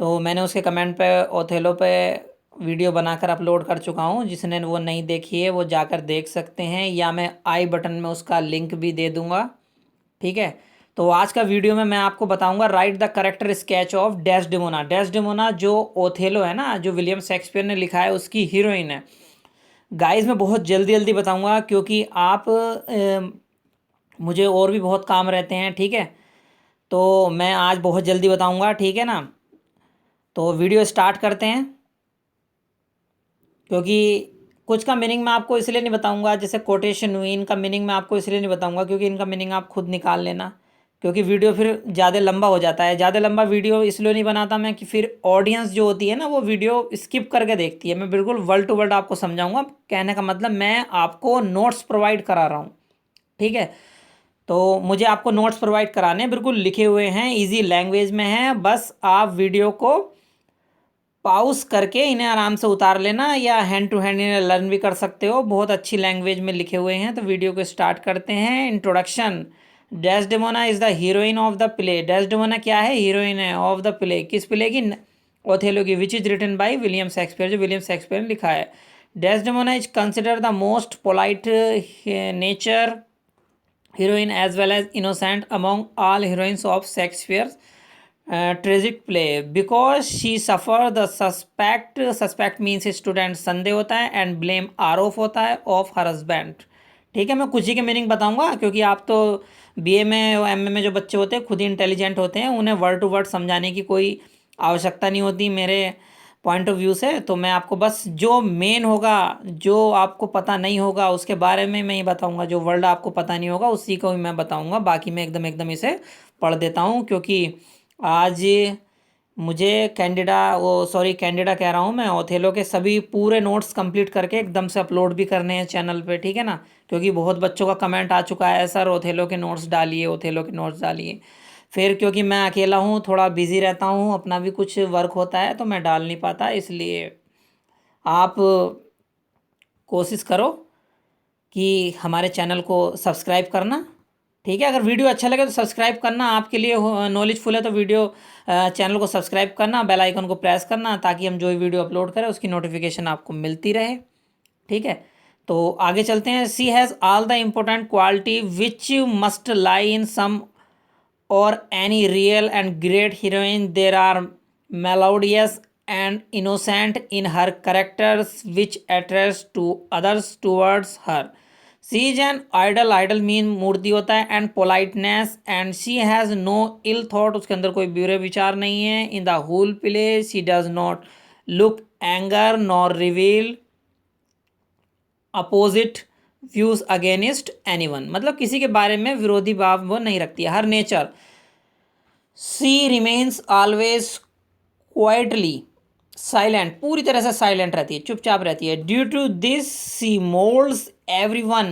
तो मैंने उसके कमेंट पे ओथेलो पे वीडियो बनाकर अपलोड कर चुका हूँ। जिसने वो नहीं देखी है वो जाकर देख सकते हैं, या मैं आई बटन में उसका लिंक भी दे दूँगा। ठीक है। तो आज का वीडियो में मैं आपको बताऊंगा right the character sketch of Desdemona. Desdemona जो ओथेलो है ना, जो विलियम शेक्सपियर ने लिखा है, उसकी हीरोइन है। गाइस मैं बहुत जल्दी जल्दी बताऊंगा क्योंकि आप मुझे और भी बहुत काम रहते हैं। ठीक है। तो मैं आज बहुत जल्दी बताऊंगा, ठीक है ना। तो वीडियो स्टार्ट करते हैं। क्योंकि कुछ का मीनिंग मैं आपको इसलिए नहीं बताऊंगा, जैसे कोटेशन हुई, इनका मीनिंग मैं आपको इसलिए नहीं बताऊंगा क्योंकि इनका मीनिंग आप खुद निकाल लेना। क्योंकि वीडियो फिर ज़्यादा लंबा हो जाता है। ज़्यादा लंबा वीडियो इसलिए नहीं बनाता मैं कि फिर ऑडियंस जो होती है ना वो वीडियो स्किप करके देखती है। मैं बिल्कुल वर्ड टू वर्ड आपको समझाऊंगा। कहने का मतलब मैं आपको नोट्स प्रोवाइड करा रहा हूँ। ठीक है। तो मुझे आपको नोट्स प्रोवाइड कराने हैं, बिल्कुल लिखे हुए हैं, ईजी लैंग्वेज में हैं। बस आप वीडियो को पॉज करके इन्हें आराम से उतार लेना, या हैंड टू हैंड इन्हें लर्न भी कर सकते हो। बहुत अच्छी लैंग्वेज में लिखे हुए हैं। तो वीडियो को स्टार्ट करते हैं। Introduction. Desdemona is the heroine of the play. Desdemona क्या है? हीरोइन है ऑफ द प्ले। किस प्ले की? ओथेलो की। Which is written by William Shakespeare, जो विलियम शेक्सपियर ने लिखा है। Desdemona is consider the most polite nature heroine as well as innocent among all heroines of Shakespeare's tragic play because she suffered the suspect means student संदेह होता है and blame आरोप होता है of her husband। ठीक है। मैं कुछ ही के मीनिंग बताऊंगा क्योंकि आप तो बीए में और एमए में जो बच्चे होते हैं खुद ही इंटेलिजेंट होते हैं, उन्हें वर्ड टू वर्ड समझाने की कोई आवश्यकता नहीं होती मेरे पॉइंट ऑफ व्यू से। तो मैं आपको बस जो मेन होगा, जो आपको पता नहीं होगा उसके बारे में मैं ही बताऊंगा। जो वर्ड आपको पता नहीं होगा उसी को ही मैं बताऊंगा। बाकी मैं एकदम एकदम इसे पढ़ देता हूँ क्योंकि आज मुझे कैंडिडा वो सॉरी कैंडिडा कह रहा हूँ मैं, ओथेलो के सभी पूरे नोट्स कंप्लीट करके एकदम से अपलोड भी करने हैं चैनल पे। ठीक है ना। क्योंकि बहुत बच्चों का कमेंट आ चुका है, सर ओथेलो के नोट्स डालिए, ओथेलो के नोट्स डालिए। फिर क्योंकि मैं अकेला हूँ, थोड़ा बिजी रहता हूँ, अपना भी कुछ वर्क होता है तो मैं डाल नहीं पाता। इसलिए आप कोशिश करो कि हमारे चैनल को सब्सक्राइब करना। ठीक है। अगर वीडियो अच्छा लगे तो सब्सक्राइब करना, आपके लिए नॉलेजफुल है तो वीडियो चैनल को सब्सक्राइब करना, बेल आइकन को प्रेस करना, ताकि हम जो भी वीडियो अपलोड करें उसकी नोटिफिकेशन आपको मिलती रहे। ठीक है। तो आगे चलते हैं। She has all the important quality which must lie in some or any real and great heroine. There are melodious and innocent in her characters which attracts to others towards her. She is an idol, idol mean मूर्ति होता है, and politeness, and she has no ill thought, उसके अंदर कोई बुरे विचार नहीं है। In the whole play she does not look anger nor reveal opposite views against anyone, मतलब किसी के बारे में विरोधी भाव वो नहीं रखती है। Her nature she remains always quietly silent, पूरी तरह से साइलेंट रहती है, चुपचाप रहती है। Due to this she moulds everyone.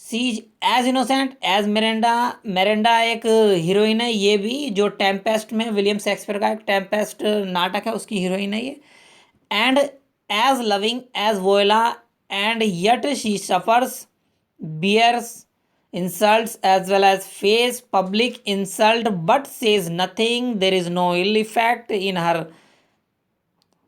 She as innocent as Miranda. Miranda एक हीरोइन है ये भी, जो टेम्पेस्ट में विलियम शेक्सपियर का एक टेम्पेस्ट नाटक है उसकी हीरोइन है ये। And as loving as Viola, and yet she suffers, bears insults as well as face public insult but says nothing. There is no ill effect in her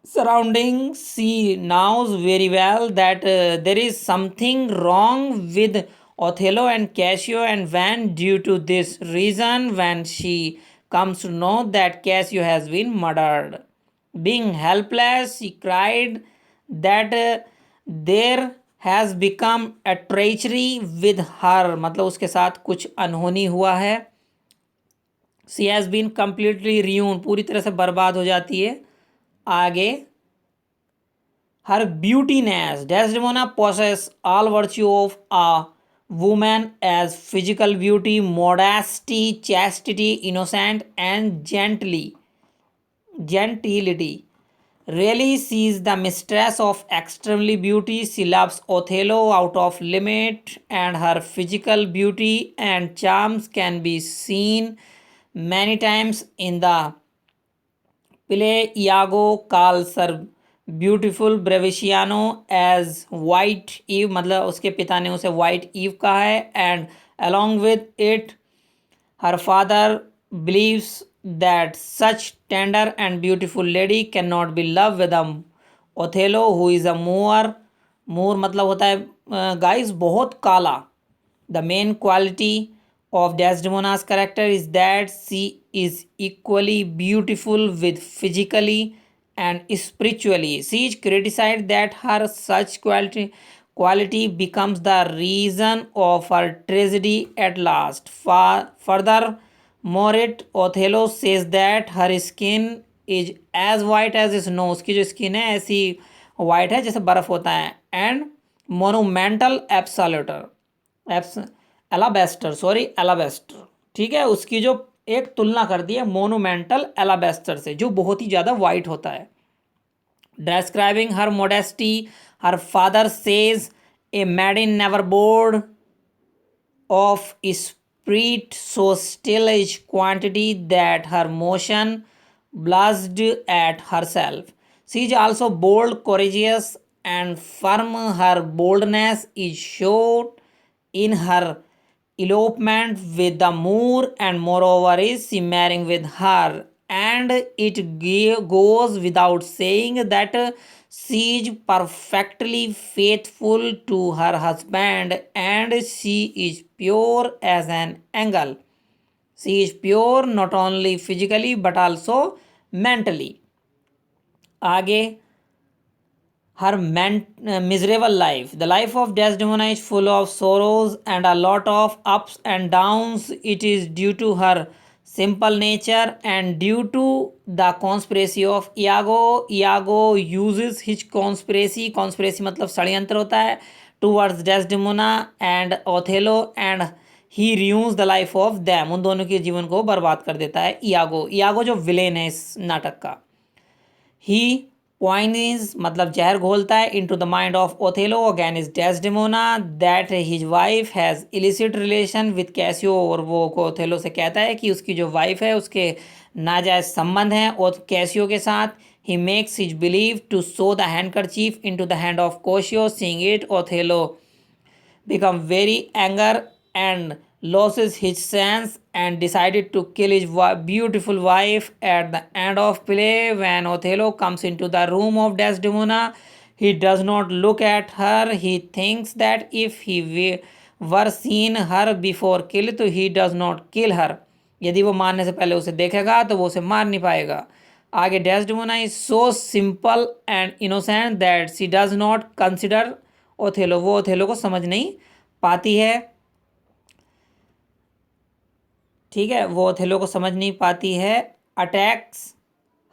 surroundings. She knows very well that there is something wrong with Othello and Cassio, and when due to this reason when she comes to know that Cassio has been murdered, being helpless she cried that there has become a treachery with her, मतलब उसके साथ कुछ अनहोनी हुआ है। She has been completely ruined, पूरी तरह से बर्बाद हो जाती है। आगे her beautiness. Desdemona possess all virtue of a woman as physical beauty, modesty, chastity, innocent and gentility. Really, she is the mistress of extremely beauty. She loves Othello out of limit, and her physical beauty and charms can be seen many times in the play. Iago calls her beautiful ब्रेविशियानो as white ewe, मतलब उसके पिता ने उसे white ewe कहा है। And along with it her father believes that such tender and beautiful lady cannot be loved with a Othello who is a Moor. Moor मतलब होता है guys बहुत काला. The main quality of Desdemona's character is that she is equally beautiful with physically and spiritually. She is criticized that her such quality becomes the reason of her tragedy at last. Further, Morit Othello says that her skin is as white as snow. उसकी जो skin है ऐसी white है जैसे बर्फ होता है. And monumental एलाबेस्टर, ठीक है, उसकी जो एक तुलना कर दी है मोनूमेंटल एलाबेस्टर से जो बहुत ही ज़्यादा वाइट होता है. Describing her modesty, her father says, a maiden never bored of spirit so still is quantity that her motion blushed at herself. She is also bold, courageous, and firm. Her boldness is shown in her elopement with the Moor, and moreover is she marrying with her. And it goes without saying that she is perfectly faithful to her husband, and she is pure as an angel. She is pure not only physically but also mentally. आगे, her miserable life. The life of Desdemona is full of sorrows and a lot of ups and downs. It is due to her simple nature and due to the conspiracy of Iago. Iago uses his conspiracy मतलब षड्यंत्र होता है towards Desdemona and Othello, and he ruins the life of them. उन दोनों के जीवन को बर्बाद कर देता है iago जो विलेन है इस नाटक का. He poisons मतलब जहर घोलता है into the mind of Othello against Desdemona that his wife has illicit relation with Cassio. और वो Othello से कहता है कि उसकी जो वाइफ है उसके नाजायज संबंध हैं और कैसियो के साथ. He makes his believe to sew the handkerchief into the hand of Cassio. Seeing it, Othello become very angry and loses his sense and decided to kill his beautiful wife. At the end of play, when Othello comes into the room of Desdemona, he does not look at her. He thinks that if he were seen her before killed, तो he does not kill her. यदि वो मारने से पहले उसे देखेगा तो वो उसे मार नहीं पाएगा. आगे, Desdemona is so simple and innocent that she does not consider Othello. वो Othello को समझ नहीं पाती है. ठीक है, वो ओथेलो को समझ नहीं पाती है. Attacks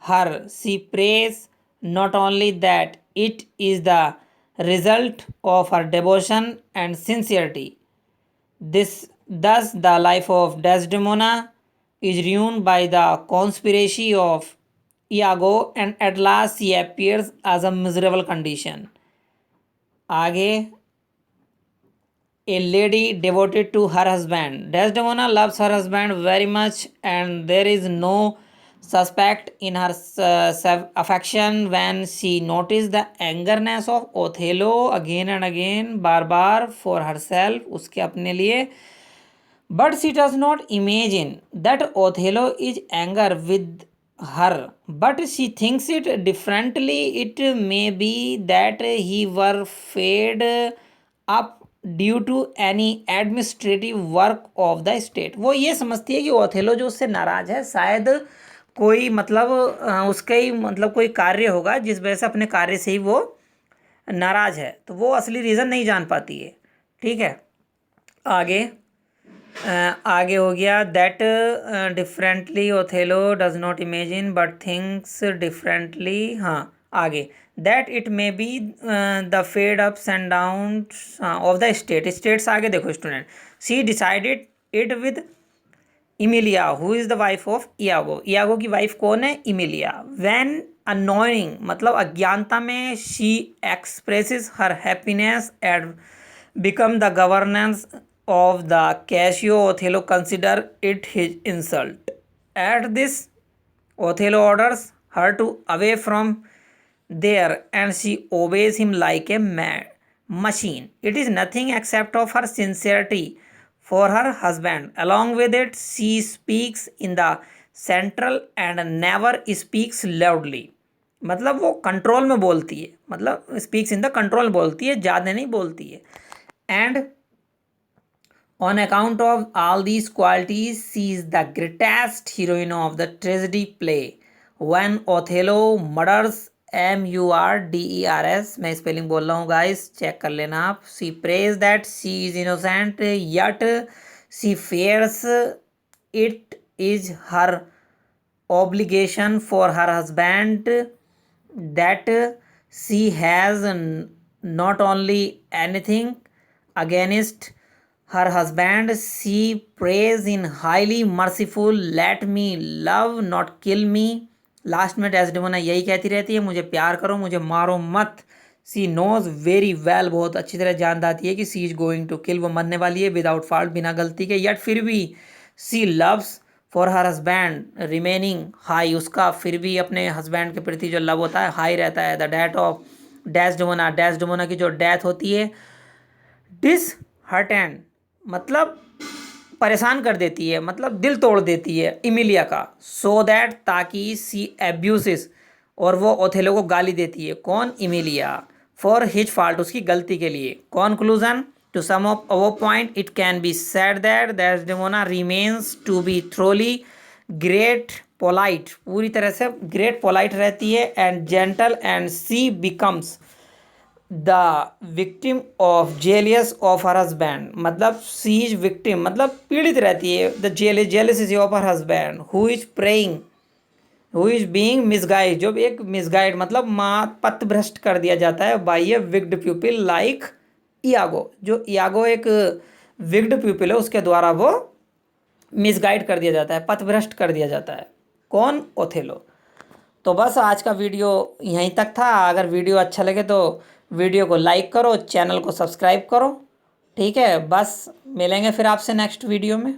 her, she praise not only that it is the result of her devotion and sincerity. Thus the life of Desdemona is ruined by the conspiracy of Iago, and at last she appears as a miserable condition. आगे, a lady devoted to her husband. Desdemona loves her husband very much and there is no suspect in her affection when she noticed the angerness of Othello again and again, bar bar for herself, उसके अपने लिए. But she does not imagine that Othello is angry with her, but she thinks it differently. It may be that he were fed up due to any administrative work of the state. वो ये समझती है कि Othello जो उससे नाराज है शायद कोई मतलब उसका ही मतलब कोई कार्य होगा जिस वजह से अपने कार्य से ही वो नाराज है, तो वो असली रीज़न नहीं जान पाती है. ठीक है, आगे हो गया that differently Othello does not imagine but thinks differently. हाँ, आगे, that it may be the fed ups and down of the states. आगे देखो student, she decided it with Emilia who is the wife of Iago की wife कौन है? Emilia. When unknowing मतलब अज्ञानता में she expresses her happiness and become the governance of the Cassio. Othello consider it his insult. At this, Othello orders her to away from there and she obeys him like a machine. It is nothing except of her sincerity for her husband. Along with it, she speaks in the central and never speaks loudly, मतलब वो control में बोलती है, मतलब speaks in the control बोलती है, ज़्यादा नहीं बोलती है। And on account of all these qualities she is the greatest heroine of the tragedy play when Othello murders, MURDERS, मैं स्पेलिंग बोल रहा हूँ गाइस, चेक कर लेना आप। She prays that she is innocent yet she fears it is her obligation for her husband that she has not only anything against her husband, she prays in highly merciful let me love not kill me। Last में Desdemona यही कहती रहती है, मुझे प्यार करो, मुझे मारो मत। सी नोज वेरी वेल, बहुत अच्छी तरह जानती है कि सी इज गोइंग टू किल, वो मरने वाली है विदाउट फॉल्ट, बिना गलती के। यट फिर भी she loves for her husband remaining high, उसका फिर भी अपने हस्बैंड के प्रति जो लव होता है हाई रहता है। The death of Desdemona, Desdemona की जो डेथ होती है डिस हर्टेंड, मतलब परेशान कर देती है, मतलब दिल तोड़ देती है इमिलिया का। सो दैट, ताकि सी एब्यूसिस, और वो ओथेलो को गाली देती है। कौन? इमिलिया। फॉर हिज फॉल्ट, उसकी गलती के लिए। Conclusion, to sum of our point it can be said that Desdemona remains to be thoroughly great polite, पूरी तरह से ग्रेट पोलाइट रहती है, and gentle, and she becomes the victim of jealous of her husband, मतलब she is victim, मतलब पीड़ित रहती है, the jealous of her husband who is praying, who is being misguide, जो एक मिसगाइड मतलब माँ पथभ्रष्ट कर दिया जाता है by A wicked प्यूपिल like Iago, जो इयागो एक विक्ड प्यूपिल है उसके द्वारा वो मिसगाइड कर दिया जाता है, पथभ्रष्ट कर दिया जाता है। कौन? ओथेलो। तो बस आज का वीडियो यहीं तक था। अगर वीडियो अच्छा लगे तो वीडियो को लाइक करो, चैनल को सब्सक्राइब करो, ठीक है। बस मिलेंगे फिर आपसे नेक्स्ट वीडियो में।